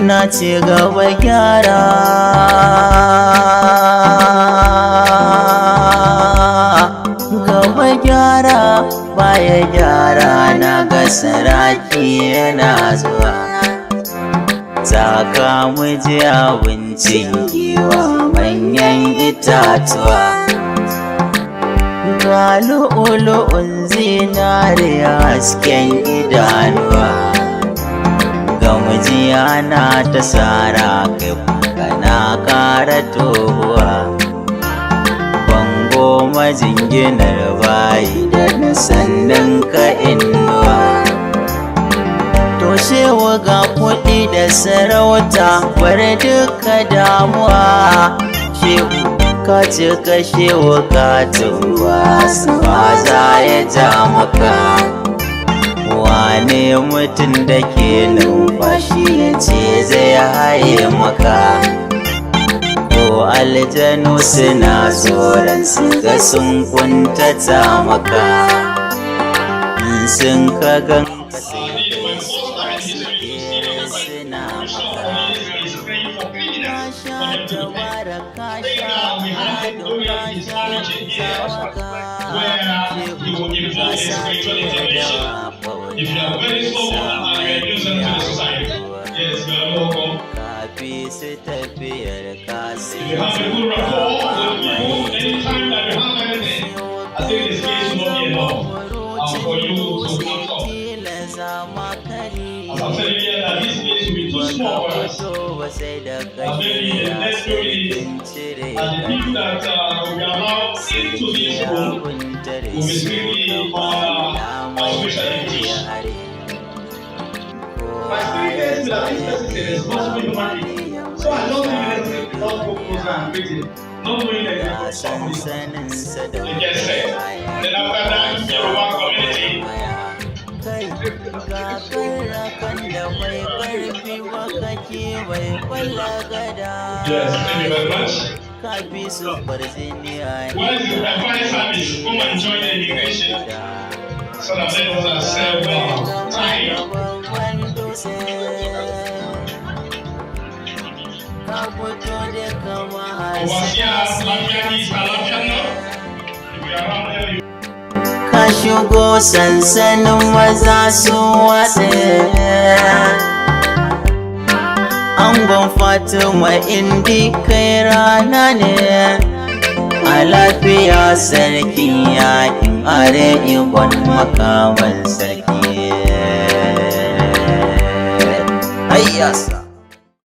na ci gaba gyara gaba gyara baya gyara na ga saraki yana zuwa saka mu ji abincin giwa manyan itatuwa ga lu'ulu'un zinariya hasken idanuwa ga mujiya na ta tsara kai kana kara tohuwa bango majinginar bayi da sannan ka inuwa to shewa ga kuɗi da sarauta bar duka damuwa shehu ka ce ka shewa ka tuwa sama za ya ja maka wane mutum da ke numfashi ya ce zai haye maka ko aljanu suna tsoron su ga sun kuntata maka sun ka gan If you are very small and you are using to the society, yes, you are welcome. If you have a good rapport with people, anytime that you have anything, I think this case will not be enough for you to come up. As I'm telling you that this place will be too small for us. Maybe the next 2 minutes, and the people that we allow into this room will be speaking on our special English. My spirit tells me that this person is a responsible human being. So I don't think anything without focus and waiting. Not knowing that you have something. You get set. Then after that, you're one community. Yes, thank you very much. When you apply service, come and join the immigration so that they will save time. Ka shigo sansanin maza su watse angon Fatima indi kai rana ne a lafiya sarkin yakin are ikon makaman sarki ayyasa